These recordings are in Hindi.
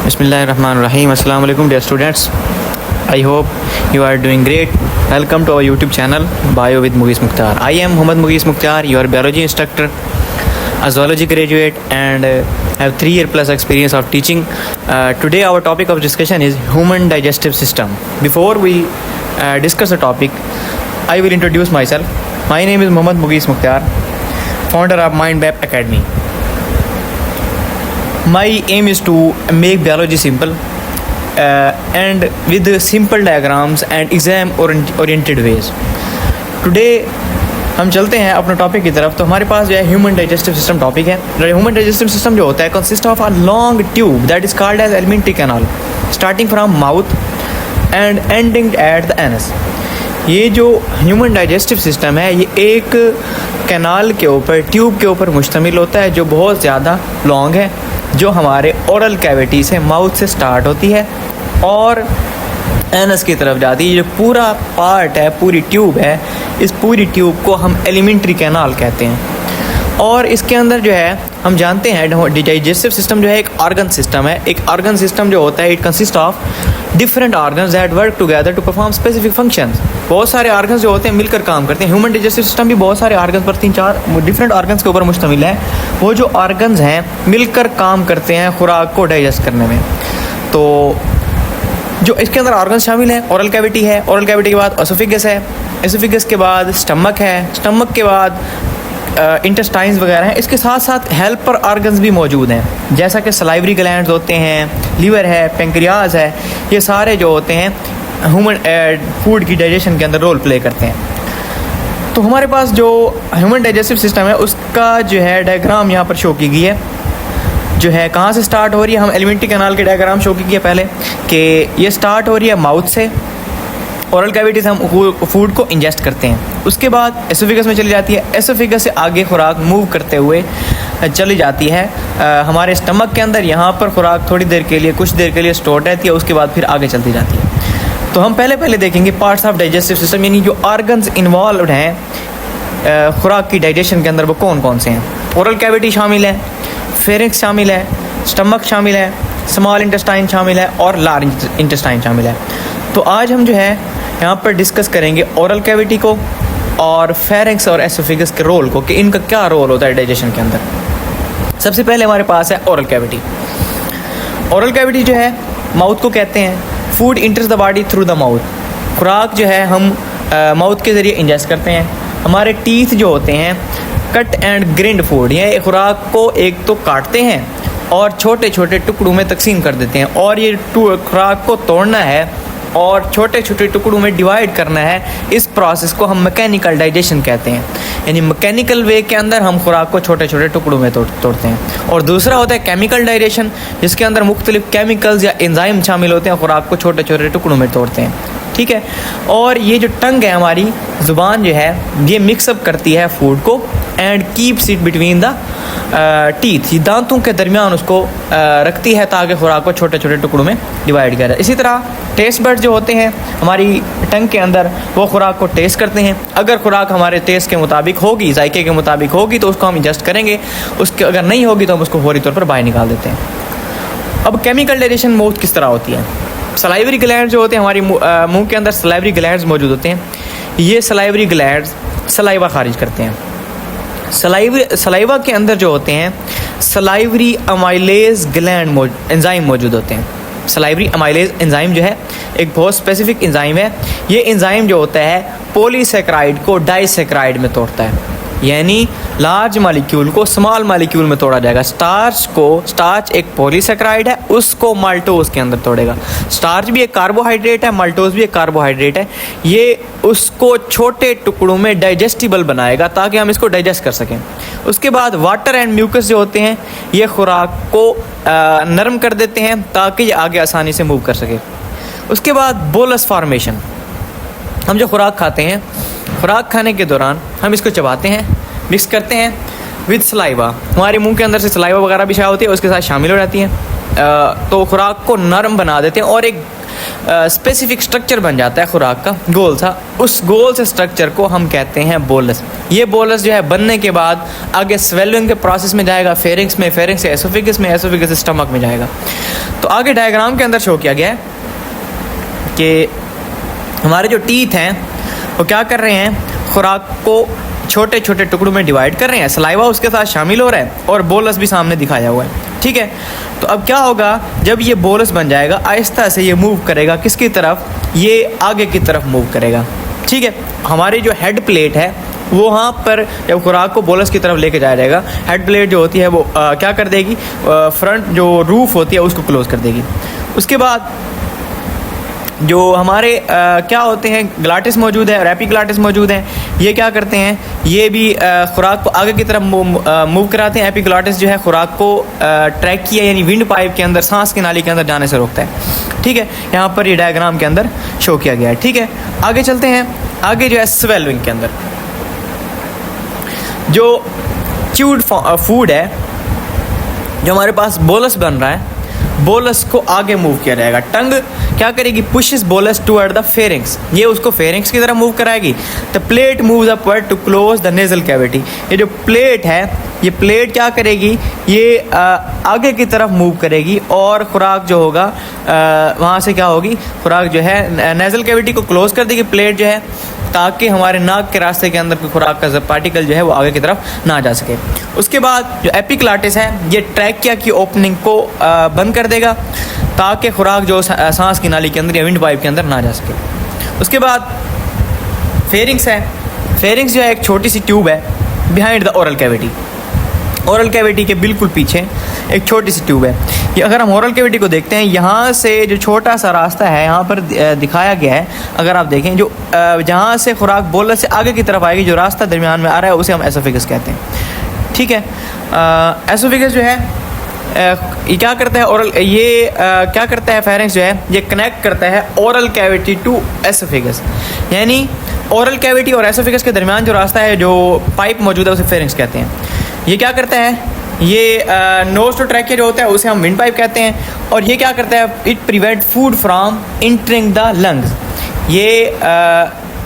Bismillahirrahmanirrahim. Assalamu alaikum dear students. I hope you are doing great. Welcome to our YouTube channel Bio with Mughis Mukhtar. I am Muhammad Mughis Mukhtar, your biology instructor, a zoology graduate and have 3-year plus experience of teaching. Today our topic of discussion is human digestive system. Before we discuss the topic, I will introduce myself. My name is Muhammad Mughis Mukhtar, founder of MindMap Academy. My aim is to make biology simple and with simple diagrams and exam oriented ways. Today हम चलते हैं अपने टॉपिक की तरफ. तो हमारे पास जो है ह्यूमन डाइजेस्टिव सिस्टम टॉपिक है. ह्यूमन डाइजेस्टिव सिस्टम जो होता है consist of a long tube that is called as alimentary canal starting from mouth and ending at the anus. ये जो ह्यूमन डाइजेस्टिव सिस्टम है ये एक कैनाल के ऊपर ट्यूब के ऊपर मुश्तमिल होता है जो बहुत ज़्यादा लॉन्ग है, जो हमारे ओरल कैविटी से माउथ से स्टार्ट होती है और एनस की तरफ जाती है. जो पूरा पार्ट है, पूरी ट्यूब है, इस पूरी ट्यूब को हम एलिमेंट्री कैनाल कहते हैं. और इसके अंदर जो है हम जानते हैं डाइजेस्टिव सिस्टम जो है एक ऑर्गन सिस्टम है. एक ऑर्गन सिस्टम जो होता है it consist of different organs that work together to perform specific functions. बहुत सारे ऑर्गन्स जो होते हैं मिलकर काम करते हैं. ह्यूमन डाइजेस्टिव सिस्टम भी बहुत सारे ऑर्गन्स पर 3-4 डिफरेंट ऑर्गन्स के ऊपर मुश्तमिल है. वो जो ऑर्गन्स हैं मिलकर काम करते हैं खुराक को डाइजेस्ट करने में. तो जो इसके अंदर ऑर्गन्स शामिल हैं, ओरल कैविटी है, ओरल कैविटी के बाद एसोफेगस है, एसोफेगस के बाद स्टमक है, स्टमक के बाद इंटेस्टाइन्स वगैरह हैं. इसके साथ साथ हेल्पर ऑर्गन्स भी मौजूद हैं जैसा कि सलाइवरी ग्लैंड्स होते हैं, लीवर है, पेंक्रियाज है. ये सारे जो होते हैं ह्यूमन फूड की डाइजेशन के अंदर रोल प्ले करते हैं. तो हमारे पास जो ह्यूमन डाइजेस्टिव सिस्टम है उसका जो है डायग्राम यहाँ पर शो की गई है. जो है कहाँ से स्टार्ट हो रही है, हम एलिमेंट्री कैनाल के डायग्राम शो की है पहले कि ये स्टार्ट हो रही है माउथ से. ओरल कैविटी से हम फूड को इंजेस्ट करते हैं. उसके बाद एसोफेगस में चली जाती है. एसोफेगस से आगे खुराक मूव करते हुए चली जाती है हमारे स्टमक के अंदर. यहाँ पर खुराक थोड़ी देर के लिए, कुछ देर के लिए स्टोर रहती है, उसके बाद फिर आगे चलती जाती है. तो हम पहले देखेंगे पार्ट्स ऑफ डाइजेस्टिव सिस्टम, यानी जो ऑर्गन्स इन्वॉल्व हैं खुराक की डाइजेशन के अंदर वो कौन कौन से हैं. ओरल कैविटी शामिल है, फेरिंक्स शामिल है, स्टमक शामिल है, स्मॉल इंटेस्टाइन शामिल है और लार्ज इंटेस्टाइन शामिल है. तो आज हम जो है यहाँ पर डिस्कस करेंगे ओरल कैविटी को और फेरिंक्स और एसोफेगस के रोल को कि इनका क्या रोल होता है डाइजेशन के अंदर. सबसे पहले हमारे पास है ओरल कैविटी. ओरल कैविटी जो है माउथ को कहते हैं. Food इंटर्स the body through the mouth. खुराक जो है हम माउथ के ज़रिए इंजेस्ट करते हैं. हमारे टीथ जो होते हैं कट एंड ग्रिंड फूड, ये खुराक को एक तो काटते हैं और छोटे छोटे टुकड़ों में तकसीम कर देते हैं. और ये खुराक को तोड़ना है और छोटे छोटे टुकड़ों में डिवाइड करना है. इस प्रोसेस को हम मैकेनिकल डाइजेशन कहते हैं, यानी मैकेनिकल वे के अंदर हम खुराक को छोटे छोटे टुकड़ों में तोड़ते हैं. और दूसरा होता है केमिकल डाइजेशन, जिसके अंदर मुख्तलिफ केमिकल्स या एंजाइम शामिल होते हैं, खुराक को छोटे छोटे टुकड़ों में तोड़ते हैं. ठीक है. और ये जो टंग है हमारी ज़ुबान जो है ये मिक्सअप करती है फूड को and keeps it between the teeth. दांतों के दरमियान उसको रखती है ताकि खुराक को छोटे छोटे टुकड़ों में डिवाइड किया जाए. इसी तरह टेस्ट बड्स जो होते हैं हमारी टंग के अंदर वो खुराक को टेस्ट करते हैं. अगर खुराक हमारे टेस्ट के मुताबिक होगी, जायके के मुताबिक होगी तो उसको हम इंजेस्ट करेंगे. उसके अगर नहीं होगी तो हम उसको फौरी तौर पर बाहर निकाल देते हैं. अब केमिकल डाइजेशन माउथ किस तरह होती है. सलाइवरी ग्लैंड्स जो होते हैं हमारी मुंह के अंदर सलाइवरी ग्लैंड्स मौजूद होते हैं. ये सलाइवरी ग्लैंड्स सलाइवा खारिज करते हैं. सलाइवा के अंदर जो होते हैं सलाइवरी अमाइलेज ग्लैंड एंजाइम मौजूद होते हैं. सलाइवरी अमाइलेज एंजाइम जो है एक बहुत स्पेसिफिक एंजाइम है. ये एंजाइम जो होता है पॉलीसैकेराइड को डाइसैकेराइड में तोड़ता है, यानी लार्ज मालिक्यूल को स्मॉल मालिक्यूल में तोड़ा जाएगा. स्टार्च एक पॉलीसैकेराइड है, उसको माल्टोज के अंदर तोड़ेगा. स्टार्च भी एक कार्बोहाइड्रेट है, माल्टोज भी एक कार्बोहाइड्रेट है. ये उसको छोटे टुकड़ों में डाइजेस्टिबल बनाएगा ताकि हम इसको डाइजेस्ट कर सकें. उसके बाद वाटर एंड म्यूकस जो होते हैं ये खुराक को नरम कर देते हैं ताकि ये आगे आसानी से मूव कर सके. उसके बाद बोलस फॉर्मेशन. हम जो खुराक खाते हैं, खुराक खाने के दौरान हम इसको चबाते हैं, मिक्स करते हैं विद सलाइवा. हमारे मुंह के अंदर से सलाइवा वगैरह भी शाया होती है, उसके साथ शामिल हो जाती हैं. तो खुराक को नरम बना देते हैं और एक स्पेसिफिक स्ट्रक्चर बन जाता है खुराक का गोल सा, उस गोल से स्ट्रक्चर को हम कहते हैं बोलस। ये बोलस जो है बनने के बाद आगे स्वेलिंग के प्रोसेस में जाएगा फेरिंग्स में, फेरिंग्स से एसोफेगस में, एसोफेगस से स्टमक में जाएगा। तो आगे डायग्राम के अंदर शो किया गया है कि हमारे जो टीथ हैं वो क्या कर रहे हैं, खुराक को छोटे छोटे टुकड़ों में डिवाइड कर रहे हैं, सलाइवा उसके साथ शामिल हो रहा है और बोलस भी सामने दिखाया हुआ है। ठीक है, तो अब क्या होगा, जब ये बोलस बन जाएगा आहिस्ता से ये मूव करेगा किसकी तरफ, ये आगे की तरफ मूव करेगा। ठीक है, हमारी जो हेड प्लेट है वो वहाँ पर जब खुराक को बोलस की तरफ लेके जाया जाएगा, हेड प्लेट जो होती है वो क्या कर देगी, फ्रंट जो रूफ होती है उसको क्लोज कर देगी। उसके बाद जो हमारे क्या होते हैं, ग्लाटिस मौजूद है और एपिग्लाटिस मौजूद हैं, ये क्या करते हैं, ये भी खुराक को आगे की तरफ मूव कराते हैं। एपिग्लाटिस जो है खुराक को ट्रैकिया यानी विंड पाइप के अंदर, सांस की नाली के अंदर जाने से रोकता है। ठीक है, यहाँ पर ये डायग्राम के अंदर शो किया गया है। ठीक है, आगे चलते हैं। आगे जो है स्वेलिंग के अंदर जो च्यूड फूड है, जो हमारे पास बोलस बन रहा है, बोलस को आगे मूव किया जाएगा। टंग क्या करेगी, pushes bolus toward the pharynx, ये उसको फेरिंग्स की तरफ मूव कराएगी। The plate moves upward to close the nasal cavity, ये जो प्लेट है, ये प्लेट क्या करेगी, ये आगे की तरफ मूव करेगी और खुराक जो होगा वहाँ से क्या होगी, खुराक जो है नेजल कैविटी को क्लोज कर देगी प्लेट जो है, ताकि हमारे नाक के रास्ते के अंदर खुराक का पार्टिकल जो है वो आगे की तरफ ना जा सके। उसके बाद जो एपिग्लाटिस है, ये ट्रैकिया की ओपनिंग को बंद कर देगा ताकि खुराक जो सांस की नाली के अंदर या विंड पाइप के अंदर ना जा सके। उसके बाद फेरिंग्स है, फेरिंग्स जो है एक छोटी सी ट्यूब है behind the oral cavity, oral cavity के बिल्कुल पीछे एक छोटी सी ट्यूब है। ये अगर हम ओरल कैविटी को देखते हैं, यहाँ से जो छोटा सा रास्ता है यहाँ पर दिखाया गया है, अगर आप देखें जो जहाँ से खुराक बोलस से आगे की तरफ आएगी, जो रास्ता दरमियान में आ रहा है उसे हम एसोफेगस कहते हैं। ठीक है, एसोफेगस जो है ये क्या करता है, ओरल ये क्या करता है, फेरिंग्स जो है ये कनेक्ट करता है ओरल कैविटी टू एसोफेगस, यानी ओरल कैविटी और एसोफेगस के दरमियान जो रास्ता है, जो पाइप मौजूद है उसे फेरिंग्स कहते हैं। ये क्या करता है, ये नोज टू ट्रैकिया जो होता है उसे हम विंड पाइप कहते हैं। और ये क्या करता है, it prevent food from entering the lungs, ये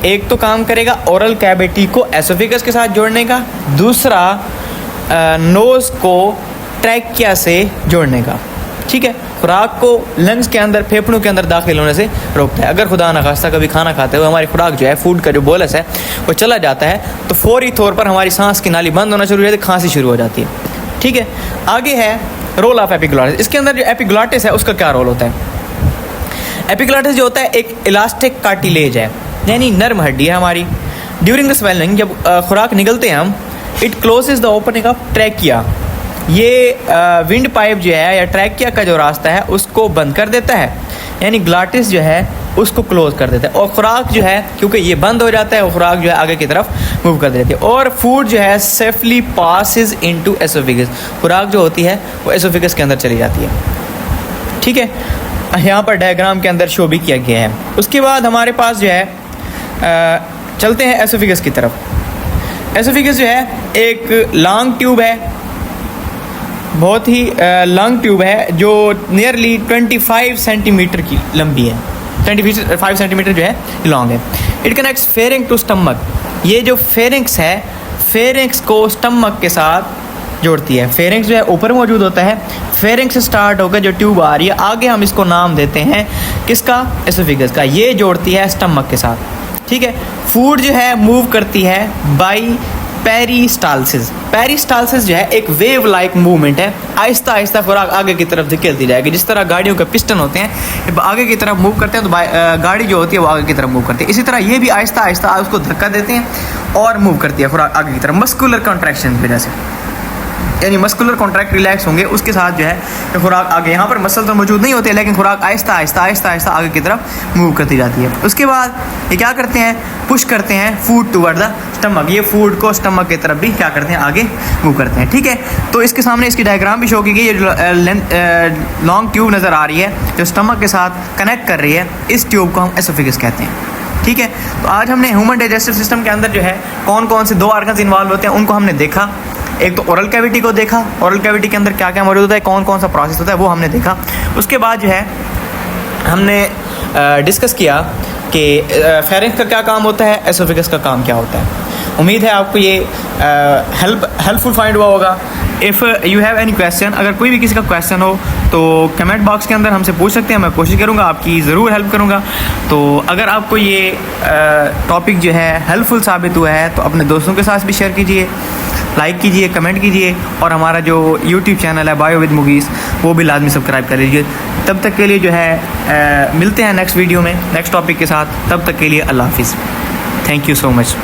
एक तो काम करेगा ओरल कैविटी को एसोफेगस के साथ जोड़ने का, दूसरा नोज को ट्रैकिया से जोड़ने का। ठीक है, खुराक को लंग्स के अंदर, फेफड़ों के अंदर दाखिल होने से रोकता है। अगर खुदा न खास्ता कभी खाना खाते हुए हमारी खुराक जो है, फूड का जो बोलस है वो चला जाता है, तो फौरी तौर पर हमारी सांस की नाली बंद होना शुरू हो जाती है, खांसी शुरू हो जाती है। ठीक है, आगे है रोल ऑफ एपिग्लाटिस। इसके अंदर जो एपिग्लाटिस है उसका क्या रोल होता है। एपिग्लाटिस जो होता है एक इलास्टिक कार्टिलेज है, यानी नर्म हड्डी है हमारी। ड्यूरिंग द स्वेलिंग, जब खुराक निगलते हैं हम, it closes the opening of trachea, ये विंड पाइप जो है या ट्रैकिया का जो रास्ता है उसको बंद कर देता है, यानी ग्लाटिस जो है उसको क्लोज कर देता है। और खुराक जो है क्योंकि ये बंद हो जाता है, वो खुराक जो है आगे की तरफ मूव कर देती है और फूड जो है सेफली पासिस इनटू एसोफेगस, खुराक जो होती है वो एसोफेगस के अंदर चली जाती है। ठीक है, यहाँ पर डायग्राम के अंदर शो भी किया गया है। उसके बाद हमारे पास जो है चलते हैं एसोफेगस की तरफ। एसोफेगस जो है एक लॉन्ग ट्यूब है, बहुत ही लॉन्ग ट्यूब है जो नियरली 25 सेंटीमीटर की लंबी है, 25 सेंटीमीटर जो है लॉन्ग है। इट कनेक्ट्स फेरिंग टू स्टमक, ये जो फेरिंग्स है, फेरिंग्स को स्टमक के साथ जोड़ती है। फेरिंग्स जो है ऊपर मौजूद होता है, फेरिंग्स से स्टार्ट होकर जो ट्यूब आ रही है आगे, हम इसको नाम देते हैं किसका, एसोफेगस का, ये जोड़ती है स्टमक के साथ। ठीक है, फूड जो है मूव करती है बाई पेरिस्टालसिस। पेरिस्टालसिस जो है एक वेव लाइक मूवमेंट है, आहिस्ता आहिस्ता खुराक आगे की तरफ धकेलती जाएगी। जिस तरह गाड़ियों के पिस्टन होते हैं, जब आगे की तरफ मूव करते हैं तो गाड़ी जो होती है वो आगे की तरफ मूव करती है, इसी तरह ये भी आहिस्ता आहिस्ता उसको धक्का देते हैं और मूव करती है खुराक आगे की तरफ, मस्कुलर कॉन्ट्रैक्शन की वजह से, यानी मस्कुलर कॉन्ट्रैक्ट रिलैक्स होंगे उसके साथ जो है खुराक आगे, यहाँ पर मसल तो मौजूद नहीं होते लेकिन खुराक आहिस्ता आहिस्ता आहिस्ता आहिस्ता आगे की तरफ मूव करती जाती है। उसके बाद ये क्या करते हैं, पुश करते हैं फूड टुवर्ड द स्टमक, ये फूड को स्टमक की तरफ भी क्या करते हैं, आगे मूव करते हैं। ठीक है, तो इसके सामने इसकी डायग्राम भी शो की गई। ये जो लॉन्ग ट्यूब नज़र आ रही है जो स्टमक के साथ कनेक्ट कर रही है, इस ट्यूब को हम एसोफेगस कहते हैं। ठीक है, तो आज हमने ह्यूमन डाइजेस्टिव सिस्टम के अंदर जो है कौन कौन से 2 ऑर्गन्स इन्वॉल्व होते हैं उनको हमने देखा। एक तो ओरल कैविटी को देखा, ओरल कैविटी के अंदर क्या क्या मौजूद होता है, कौन कौन सा प्रोसेस होता है वो हमने देखा। उसके बाद जो है हमने डिस्कस किया कि फेरेंक्स का क्या काम होता है, एसोफेगस का काम क्या होता है। उम्मीद है आपको ये हेल्पफुल फाइंड हुआ होगा। If you have any question, अगर कोई भी किसी का क्वेश्चन हो तो कमेंट बॉक्स के अंदर हमसे पूछ सकते हैं, मैं कोशिश करूँगा आपकी ज़रूर हेल्प करूँगा। तो अगर आपको ये टॉपिक जो है हेल्पफुल साबित हुआ है तो अपने दोस्तों के साथ भी शेयर कीजिए, लाइक कीजिए, कमेंट कीजिए, और हमारा जो यूट्यूब चैनल है बायो विद मुगीस वो भी लाजमी सब्सक्राइब कर लीजिए। तब तक के लिए जो है मिलते हैं नेक्स्ट वीडियो में नेक्स्ट टॉपिक के साथ। तब तक के लिए अल्लाह हाफिज़। Thank you so much.